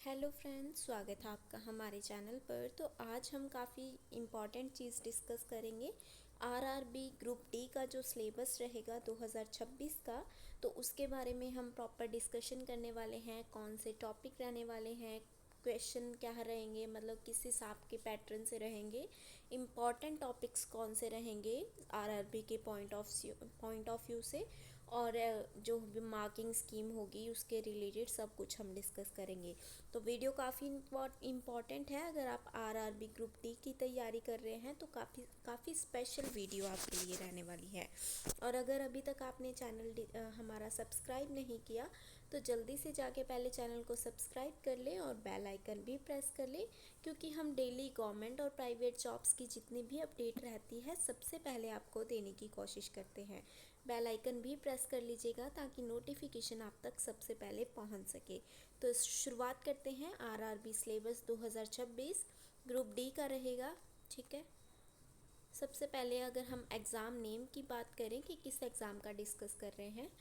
Hello friends, स्वागत है आपका हमारे चैनल पर। तो आज हम काफ़ी इम्पॉर्टेंट चीज़ डिस्कस करेंगे। आरआरबी ग्रुप डी का जो सिलेबस रहेगा 2026 का, तो उसके बारे में हम प्रॉपर डिस्कशन करने वाले हैं। कौन से टॉपिक रहने वाले हैं, क्वेश्चन क्या रहेंगे, मतलब किस हिसाब के पैटर्न से रहेंगे, इम्पॉर्टेंट टॉपिक्स कौन से रहेंगे आरआरबी के पॉइंट ऑफ व्यू से, और जो भी मार्किंग स्कीम होगी उसके रिलेटेड सब कुछ हम डिस्कस करेंगे। तो वीडियो काफ़ी इम्पॉर्टेंट है। अगर आप आरआरबी ग्रुप डी की तैयारी कर रहे हैं तो काफ़ी स्पेशल वीडियो आपके लिए रहने वाली है। और अगर अभी तक आपने चैनल हमारा सब्सक्राइब नहीं किया तो जल्दी से जाके पहले चैनल को सब्सक्राइब कर लें और बेल आइकन भी प्रेस कर लें, क्योंकि हम डेली गवर्नमेंट और प्राइवेट जॉब्स की जितनी भी अपडेट रहती है सबसे पहले आपको देने की कोशिश करते हैं। बेल आइकन भी प्रेस कर लीजिएगा ताकि नोटिफिकेशन आप तक सबसे पहले पहुंच सके। तो शुरुआत करते हैं। आरआरबी सिलेबस 2026 ग्रुप डी का रहेगा। ठीक है, सबसे पहले अगर हम एग्ज़ाम नेम की बात करें कि किस एग्ज़ाम का डिस्कस कर रहे हैं,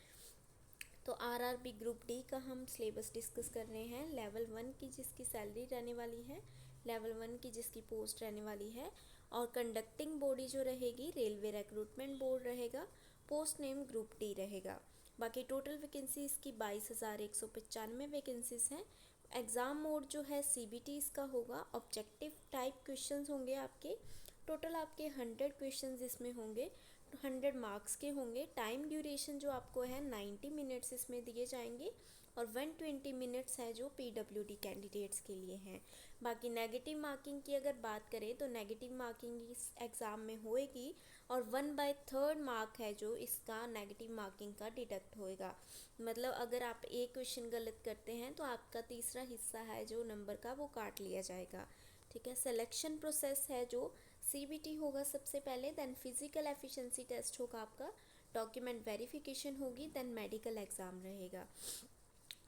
तो आरआरबी ग्रुप डी का हम सिलेबस डिस्कस कर रहे हैं। लेवल 1 की जिसकी सैलरी रहने वाली है, लेवल 1 की जिसकी पोस्ट रहने वाली है, और कंडक्टिंग बॉडी जो रहेगी रेलवे रिक्रूटमेंट बोर्ड रहेगा। पोस्ट नेम ग्रुप डी रहेगा। बाकी टोटल वैकेंसी इसकी 22,195 वैकेंसीज हैं। एग्ज़ाम मोड जो है सीबीटी इसका होगा। ऑब्जेक्टिव टाइप क्वेश्चंस होंगे आपके। टोटल आपके 100 क्वेश्चंस इसमें होंगे, 100 मार्क्स के होंगे। टाइम ड्यूरेशन जो आपको है 90 मिनट्स इसमें दिए जाएंगे, और 120 मिनट्स है जो पीडब्ल्यूडी कैंडिडेट्स के लिए हैं। बाकी नेगेटिव मार्किंग की अगर बात करें तो नेगेटिव मार्किंग इस एग्ज़ाम में होएगी, और 1/3 मार्क है जो इसका नेगेटिव मार्किंग का डिडक्ट होएगा। मतलब अगर आप एक क्वेश्चन गलत करते हैं तो आपका तीसरा हिस्सा है जो नंबर का वो काट लिया जाएगा। ठीक है, सिलेक्शन प्रोसेस है जो सीबीटी होगा सबसे पहले, देन फिजिकल एफिशिएंसी टेस्ट होगा आपका, डॉक्यूमेंट वेरिफिकेशन होगी, देन मेडिकल एग्ज़ाम रहेगा।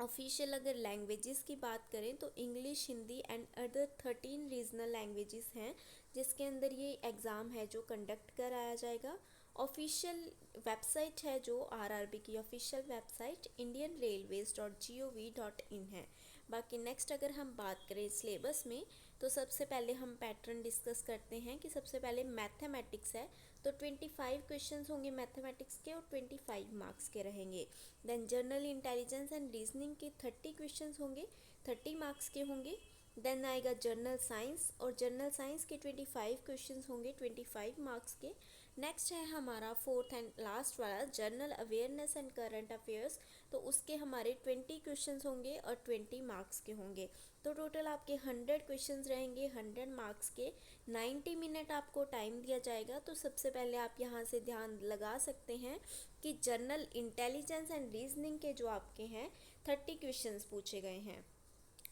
ऑफिशियल अगर लैंग्वेजेस की बात करें तो English, Hindi and other 13 regional languages हैं जिसके अंदर ये एग्ज़ाम है जो कंडक्ट कराया जाएगा। ऑफिशियल वेबसाइट है जो आरआरबी की ऑफिशियल वेबसाइट indianrailways.gov.in है। बाकी नेक्स्ट अगर हम बात करें सिलेबस में, तो सबसे पहले हम पैटर्न डिस्कस करते हैं कि सबसे पहले मैथमेटिक्स है, तो 25 क्वेश्चंस होंगे मैथमेटिक्स के और 25 मार्क्स के रहेंगे। Then general intelligence and reasoning के 30 क्वेश्चंस होंगे, 30 मार्क्स के होंगे। देन आएगा जनरल साइंस, और जनरल साइंस के 25 क्वेश्चंस होंगे 25 मार्क्स के। नेक्स्ट है हमारा फोर्थ एंड लास्ट वाला general awareness and current affairs, तो उसके हमारे 20 क्वेश्चंस होंगे और 20 मार्क्स के होंगे। तो टोटल आपके 100 क्वेश्चंस रहेंगे 100 मार्क्स के। 90 मिनट आपको टाइम दिया जाएगा। तो सबसे पहले आप यहाँ से ध्यान लगा सकते हैं कि जनरल इंटेलिजेंस एंड रीजनिंग के जो आपके हैं 30 क्वेश्चंस पूछे गए हैं।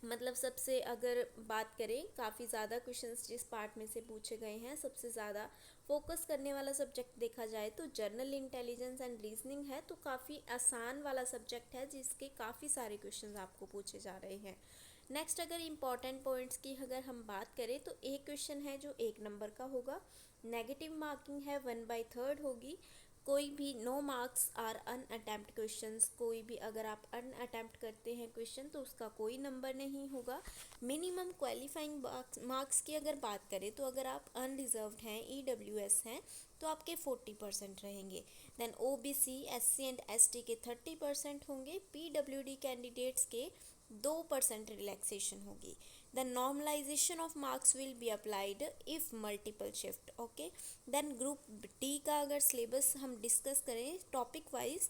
मतलब सबसे अगर बात करें काफ़ी ज़्यादा क्वेश्चंस जिस पार्ट में से पूछे गए हैं, सबसे ज़्यादा फोकस करने वाला सब्जेक्ट देखा जाए तो जनरल इंटेलिजेंस एंड रीजनिंग है। तो काफ़ी आसान वाला सब्जेक्ट है जिसके काफ़ी सारे क्वेश्चंस आपको पूछे जा रहे हैं। नेक्स्ट अगर इम्पॉर्टेंट पॉइंट्स की अगर हम बात करें तो एक क्वेश्चन है जो 1 नंबर का होगा। नेगेटिव मार्किंग है 1/3 होगी। कोई भी नो मार्क्स आर अनअटेम्प्ट क्वेश्चंस, कोई भी अगर आप अनअटेम्प्ट करते हैं क्वेश्चन तो उसका कोई नंबर नहीं होगा। मिनिमम क्वालिफाइंग मार्क्स की अगर बात करें तो अगर आप अनरिजर्व्ड हैं, ईडब्ल्यूएस हैं, तो आपके 40% रहेंगे। Then OBC, SC and ST के 30% होंगे। पीडब्ल्यूडी कैंडिडेट्स के 2% रिलैक्सेशन होगी। The normalisation of marks will be applied if multiple shift. Okay, then group D का अगर सिलेबस हम डिस्कस करें टॉपिक वाइज,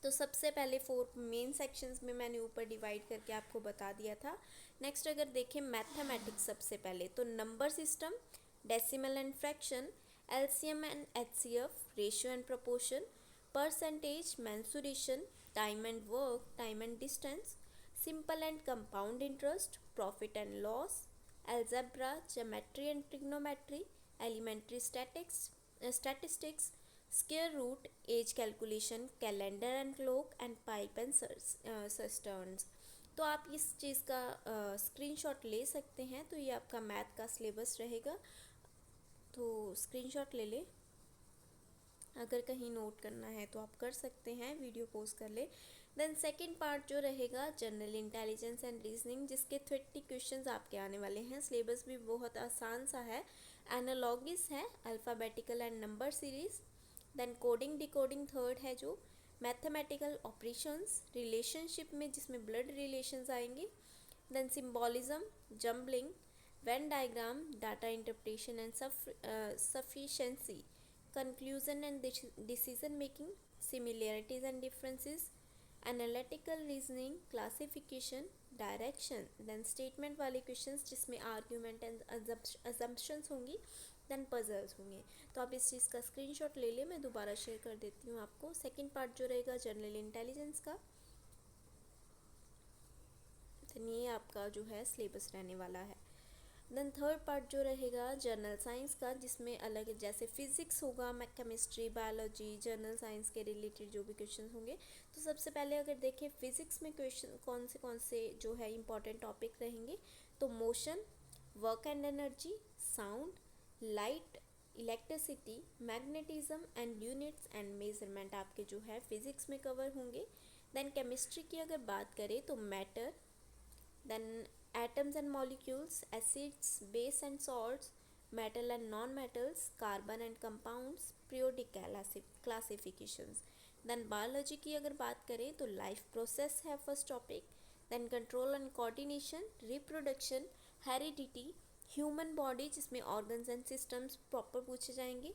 तो सबसे पहले 4 मेन सेक्शंस में मैंने ऊपर डिवाइड करके आपको बता दिया था। नेक्स्ट अगर देखें मैथमेटिक्स, सबसे पहले तो number system, decimal and fraction, LCM and HCF, ratio and proportion, percentage, mensuration, time and work, time and distance, simple and compound interest, profit and loss, algebra, geometry and trigonometry, elementary statistics, square root, age calculation, calendar and clock, and pipe and cisterns। तो आप इस चीज़ का screenshot ले सकते हैं। तो ये आपका मैथ का सिलेबस रहेगा, तो स्क्रीनशॉट ले लें। अगर कहीं नोट करना है तो आप कर सकते हैं, वीडियो पॉज कर ले। देन सेकेंड पार्ट जो रहेगा जनरल इंटेलिजेंस एंड रीजनिंग, जिसके 30 क्वेश्चंस आपके आने वाले हैं। सिलेबस भी बहुत आसान सा है, एनालॉगिस है, alphabetical and number series. Then coding decoding third है, जो मैथमेटिकल ऑपरेशंस, रिलेशनशिप में जिसमें ब्लड रिलेशंस आएंगे। Then symbolism, jumbling, Venn diagram, data interpretation and sufficiency, conclusion and decision making, similarities and differences, analytical reasoning, classification, direction. Then statement वाले questions जिसमें argument and assumptions होंगी। Then puzzles होंगे। तो आप इस चीज़ का स्क्रीनशॉट ले लें, मैं दोबारा शेयर कर देती हूँ आपको। सेकंड पार्ट जो रहेगा जनरल इंटेलिजेंस का, देन ये आपका जो है सिलेबस रहने वाला है। देन थर्ड पार्ट जो रहेगा जनरल साइंस का, जिसमें अलग जैसे फिजिक्स होगा, केमिस्ट्री, बायोलॉजी, जनरल साइंस के रिलेटेड जो भी क्वेश्चन होंगे। तो सबसे पहले अगर देखें फिजिक्स में क्वेश्चन कौन से जो है इंपॉर्टेंट टॉपिक रहेंगे, तो motion, work and energy, sound, light, electricity, magnetism and units and measurement आपके जो है फिजिक्स में कवर होंगे। देन केमिस्ट्री की अगर बात करें तो matter, then atoms and molecules, acids, base and salts, metal and non-metals, carbon and compounds, periodic classifications। then biology की अगर बात करें तो life process है first topic. then control and coordination, reproduction, heredity, human body जिसमें organs and systems proper पूछे जाएंगे,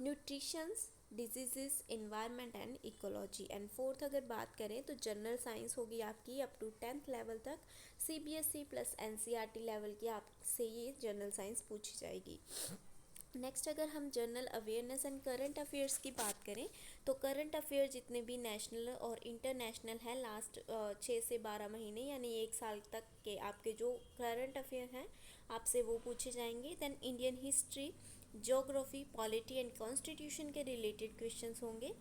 nutritions, disease, environment and ecology. And fourth अगर बात करें तो जनरल साइंस होगी आपकी अप टू 10th लेवल तक, CBSE प्लस NCERT लेवल की आपसे ये जनरल साइंस पूछी जाएगी। नेक्स्ट अगर हम general awareness and current affairs की बात करें तो करंट अफेयर जितने भी नेशनल और इंटरनेशनल हैं लास्ट 6 से 12 महीने यानी 1 साल तक के आपके जो करंट अफेयर हैं आपसे वो पूछे जाएंगे। Then Indian history, geography, polity and constitution के रिलेटेड क्वेश्चंस होंगे।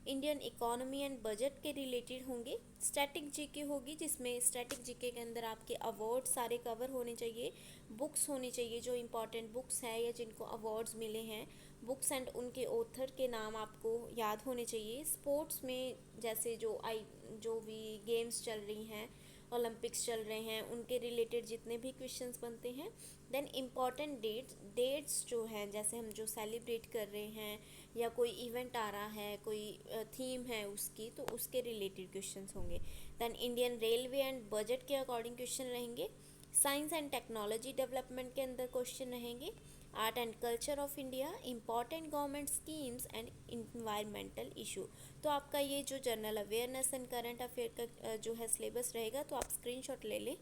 इंडियन इकोनॉमी एंड बजट के रिलेटेड होंगे। स्टैटिक जीके होगी जिसमें स्टैटिक जीके के अंदर आपके अवार्ड सारे कवर होने चाहिए, बुक्स होनी चाहिए जो इम्पॉर्टेंट बुक्स हैं या जिनको अवार्ड्स मिले हैं, बुक्स एंड उनके ऑथर के नाम आपको याद होने चाहिए। स्पोर्ट्स में जैसे जो भी गेम्स चल रही हैं, ओलंपिक्स चल रहे हैं, उनके रिलेटेड जितने भी क्वेश्चंस बनते हैं। देन इम्पॉर्टेंट डेट्स जो हैं, जैसे हम जो सेलिब्रेट कर रहे हैं या कोई इवेंट आ रहा है, कोई थीम है उसकी, तो उसके रिलेटेड क्वेश्चंस होंगे। Then Indian railway and budget के अकॉर्डिंग क्वेश्चन रहेंगे। साइंस एंड टेक्नोलॉजी डेवलपमेंट के अंदर क्वेश्चन रहेंगे। Art and culture of India, important government schemes and environmental issue. तो आपका ये जो general awareness and current affair का जो है सिलेबस रहेगा, तो आप स्क्रीनशॉट ले लें।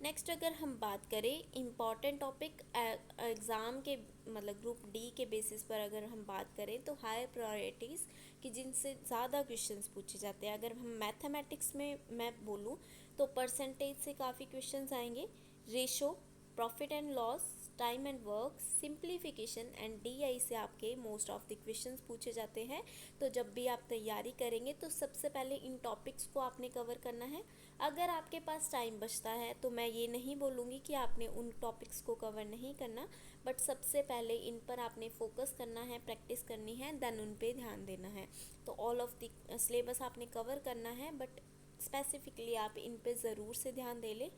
नेक्स्ट अगर हम बात करें इम्पॉर्टेंट टॉपिक एग्ज़ाम के मतलब ग्रुप डी के बेसिस पर अगर हम बात करें तो हाई प्रायोरिटीज़ कि जिनसे ज़्यादा क्वेश्चंस पूछे जाते हैं। अगर हम मैथमेटिक्स में मैं बोलूँ तो परसेंटेज से काफ़ी क्वेश्चंस आएंगे, ratio, profit and loss, time and work, simplification and DI से आपके मोस्ट ऑफ द क्वेश्चंस पूछे जाते हैं। तो जब भी आप तैयारी करेंगे तो सबसे पहले इन टॉपिक्स को आपने कवर करना है। अगर आपके पास टाइम बचता है तो मैं ये नहीं बोलूँगी कि आपने उन टॉपिक्स को कवर नहीं करना, बट सबसे पहले इन पर आपने फोकस करना है, प्रैक्टिस करनी है, देन उन पे ध्यान देना है। तो ऑल ऑफ द सिलेबस आपने कवर करना है, बट स्पेसिफिकली आप इन पे ज़रूर से ध्यान दे लें,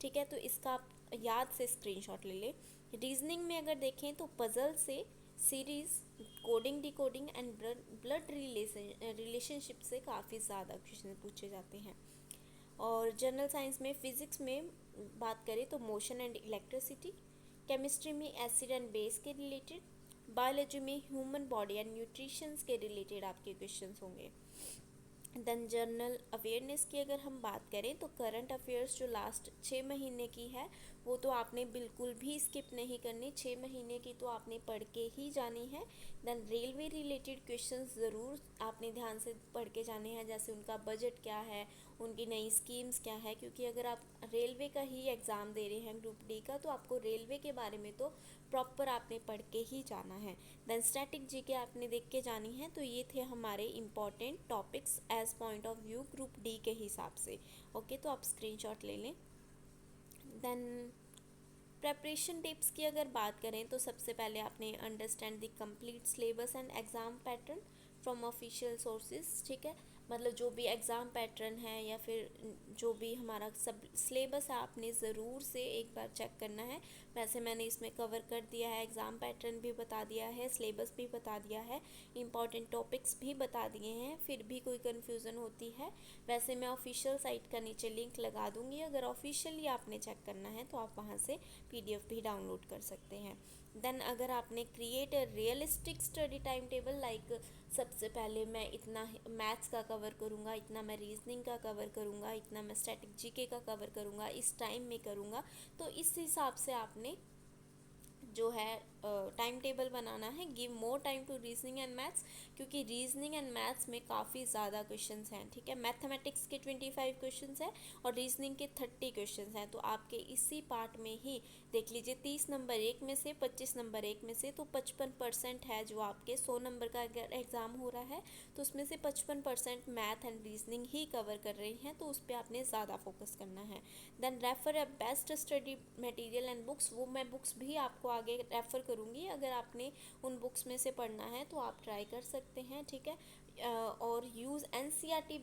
ठीक है। तो इसका आप याद से स्क्रीनशॉट ले लें। रीजनिंग में अगर देखें तो पजल से, series, coding decoding and blood relationship से काफ़ी ज़्यादा क्वेश्चन पूछे जाते हैं। और जनरल साइंस में फिज़िक्स में बात करें तो मोशन एंड इलेक्ट्रिसिटी, केमिस्ट्री में एसिड एंड बेस के रिलेटेड, बायोलॉजी में ह्यूमन बॉडी एंड न्यूट्रिशंस के रिलेटेड आपके क्वेश्चंस होंगे। देन जनरल अवेयरनेस की अगर हम बात करें तो करंट अफेयर्स जो लास्ट 6 महीने की है वो तो आपने बिल्कुल भी स्किप नहीं करनी, 6 महीने की तो आपने पढ़ के ही जानी है। देन रेलवे रिलेटेड क्वेश्चंस ज़रूर आपने ध्यान से पढ़ के जाने हैं, जैसे उनका बजट क्या है, उनकी नई स्कीम्स क्या है, क्योंकि अगर आप रेलवे का ही एग्ज़ाम दे रहे हैं ग्रुप डी का, तो आपको रेलवे के बारे में तो प्रॉपर आपने पढ़ के ही जाना है। देन स्टैटिक जीके आपने देख के जानी है। तो ये थे हमारे important topics as point of view group D के हिसाब से। ओके, तो आप स्क्रीनशॉट ले लें। देन प्रेपरेशन टिप्स की अगर बात करें तो सबसे पहले आपने understand the complete syllabus and exam pattern, from official sources, ठीक है। मतलब जो भी एग्ज़ाम पैटर्न है या फिर जो भी हमारा सब सिलेबस है, आपने ज़रूर से एक बार चेक करना है। वैसे मैंने इसमें कवर कर दिया है, एग्ज़ाम पैटर्न भी बता दिया है, सिलेबस भी बता दिया है, इंपॉर्टेंट टॉपिक्स भी बता दिए हैं। फिर भी कोई कन्फ्यूज़न होती है, वैसे मैं ऑफिशियल साइट का नीचे लिंक लगा दूँगी। अगर ऑफिशियली आपने चेक करना है तो आप वहाँ से PDF भी डाउनलोड कर सकते हैं। देन अगर आपने create a realistic study time table, like सबसे पहले मैं इतना मैथ्स का कवर करूँगा, इतना मैं रीजनिंग का कवर करूँगा, इतना मैं स्टैटिक GK का कवर करूँगा, इस टाइम में करूँगा, तो इस हिसाब से आपने जो है टाइम टेबल बनाना है। Give more time to reasoning and maths, क्योंकि रीजनिंग एंड मैथ्स में काफ़ी ज़्यादा क्वेश्चंस हैं, ठीक है। मैथमेटिक्स के 25 क्वेश्चंस हैं और रीजनिंग के 30 क्वेश्चंस हैं। तो आपके इसी पार्ट में ही देख लीजिए, 30 नंबर एक में से, 25 नंबर एक में से, तो 55% है जो आपके 100 नंबर का अगर एग्ज़ाम हो रहा है तो उसमें से 55% math and reasoning he cover कर रही हैं, तो उस पर आपने ज़्यादा फोकस करना है। Then refer a best study material and books, वो मैं बुक्स भी आपको आगे रेफ़र करूँगी। अगर आपने उन बुक्स में से पढ़ना है तो आप ट्राई कर सकते हैं, ठीक है। और use NCERT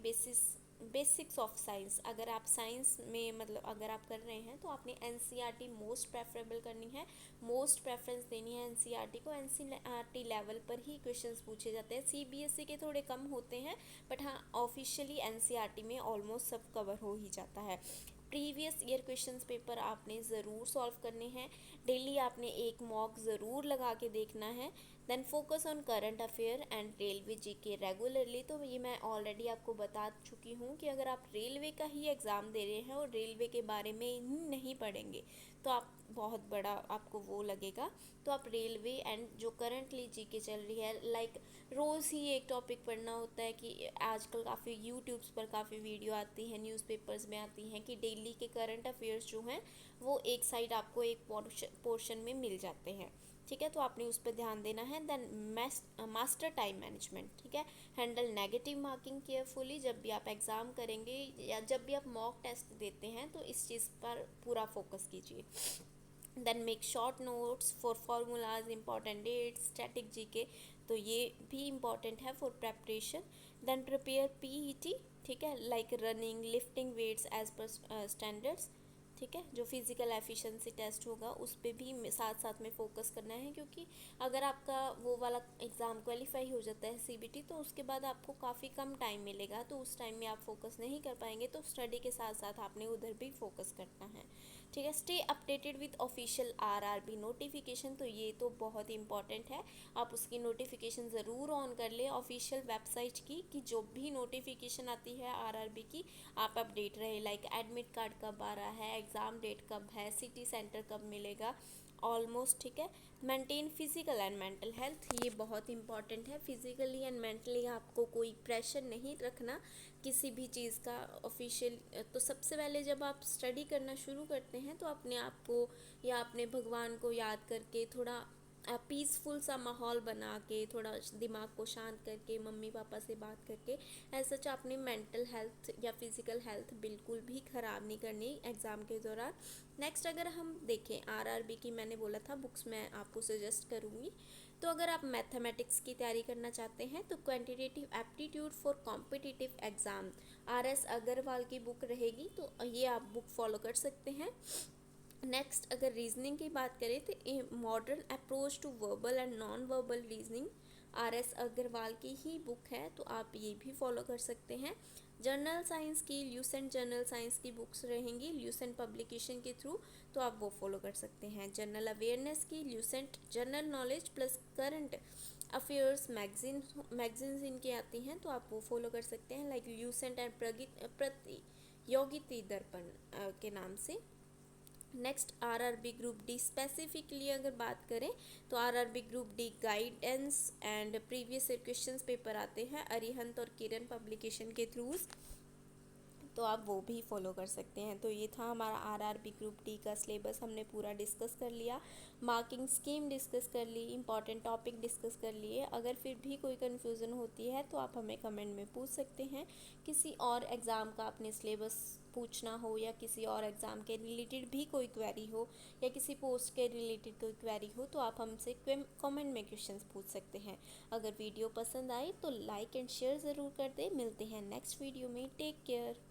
basics of science, अगर आप साइंस में मतलब अगर आप कर रहे हैं तो आपने NCERT मोस्ट प्रेफरेबल करनी है, मोस्ट प्रेफरेंस देनी है NCERT को। NCERT लेवल पर ही क्वेश्चंस पूछे जाते हैं, CBSE के थोड़े कम होते हैं, बट हाँ ऑफिशियली NCERT में ऑलमोस्ट सब कवर हो ही जाता है। प्रीवियस ईयर क्वेश्चंस पेपर आपने ज़रूर सॉल्व करने हैं, डेली आपने एक मॉक ज़रूर लगा के देखना है। Then focus on current affair and railway GK regularly, तो ये मैं ऑलरेडी आपको बता चुकी हूँ कि अगर आप रेलवे का ही एग्ज़ाम दे रहे हैं और रेलवे के बारे में ही नहीं पढ़ेंगे तो आप बहुत बड़ा आपको वो लगेगा। तो आप रेलवे एंड जो करंटली GK चल रही है, लाइक रोज़ ही एक टॉपिक पढ़ना होता है कि आजकल काफ़ी यूट्यूब्स पर काफ़ी वीडियो आती हैं, न्यूज़पेपर्स में आती हैं कि डेली के करंट अफेयर्स जो हैं वो एक साइड आपको एक पोर्शन में मिल जाते हैं, ठीक है। तो आपने उस पर ध्यान देना है। देन मास्टर टाइम मैनेजमेंट, ठीक है। हैंडल नेगेटिव मार्किंग केयरफुली, जब भी आप एग्ज़ाम करेंगे या जब भी आप मॉक टेस्ट देते हैं तो इस चीज़ पर पूरा फोकस कीजिए। Then make short notes for formulas, important dates, static GK, तो ये भी इम्पॉर्टेंट है for preparation. Then prepare PET, ठीक है, like running, lifting weights as per standards, ठीक है। जो फिज़िकल एफिशिएंसी टेस्ट होगा उस पर भी साथ साथ में फोकस करना है, क्योंकि अगर आपका वो वाला एग्ज़ाम क्वालिफाई हो जाता है CBT, तो उसके बाद आपको काफ़ी कम टाइम मिलेगा, तो उस टाइम में आप फोकस नहीं कर पाएंगे, तो स्टडी के साथ साथ आपने उधर भी फोकस करना है, ठीक है। Stay updated with official RRB notification, तो ये तो बहुत ही इंपॉर्टेंट है, आप उसकी नोटिफिकेशन ज़रूर ऑन कर ले ऑफिशियल वेबसाइट की, कि जो भी नोटिफिकेशन आती है RRB की आप अपडेट रहे, लाइक एडमिट कार्ड कब आ रहा है, एग्ज़ाम डेट कब है, सिटी सेंटर कब मिलेगा, ऑलमोस्ट, ठीक है। Maintain physical and mental health, ये बहुत इंपॉर्टेंट है। फिजिकली एंड मेंटली आपको कोई प्रेशर नहीं रखना किसी भी चीज़ का ऑफिशियल। तो सबसे पहले जब आप स्टडी करना शुरू करते हैं तो अपने आप को या अपने भगवान को याद करके थोड़ा पीसफुल सा माहौल बना के, थोड़ा दिमाग को शांत करके, मम्मी पापा से बात करके, ऐसा आपने मेंटल हेल्थ या फिज़िकल हेल्थ बिल्कुल भी ख़राब नहीं करनी एग्ज़ाम के दौरान। नेक्स्ट अगर हम देखें RRB की, मैंने बोला था बुक्स मैं आपको सजेस्ट करूँगी, तो अगर आप मैथमेटिक्स की तैयारी करना चाहते हैं तो quantitative aptitude for competitive exam RS Agarwal की बुक रहेगी, तो ये आप बुक फॉलो कर सकते हैं। नेक्स्ट अगर रीजनिंग की बात करें तो a modern approach to verbal and non verbal reasoning RS Agarwal की ही बुक है, तो आप ये भी फॉलो कर सकते हैं। जर्नल साइंस की ल्यूसेंट जर्नल साइंस की बुक्स रहेंगी ल्यूसेंट पब्लिकेशन के थ्रू, तो आप वो फॉलो कर सकते हैं। जनरल अवेयरनेस की Lucent general knowledge plus current affairs magazines इनकी आती हैं, तो आप वो फॉलो कर सकते हैं, लाइक ल्यूसेंट एंड प्रतियोगिता दर्पण के नाम से। Next RRB group D specifically अगर बात करें तो RRB group D guidance and previous questions paper आते हैं अरिहंत और किरण पब्लिकेशन के थ्रू, तो आप वो भी फॉलो कर सकते हैं। तो ये था हमारा आरआरबी ग्रुप डी का सिलेबस, हमने पूरा डिस्कस कर लिया, मार्किंग स्कीम डिस्कस कर ली, इंपॉर्टेंट टॉपिक डिस्कस कर लिए। अगर फिर भी कोई कन्फ्यूज़न होती है तो आप हमें कमेंट में पूछ सकते हैं। किसी और एग्ज़ाम का अपने सिलेबस पूछना हो या किसी और एग्ज़ाम के रिलेटेड भी कोई क्वेरी हो या किसी पोस्ट के रिलेटेड कोई क्वेरी हो तो आप हमसे कमेंट में क्वेश्चंस पूछ सकते हैं। अगर वीडियो पसंद आए तो लाइक एंड शेयर ज़रूर कर दें। मिलते हैं नेक्स्ट वीडियो में। Take care.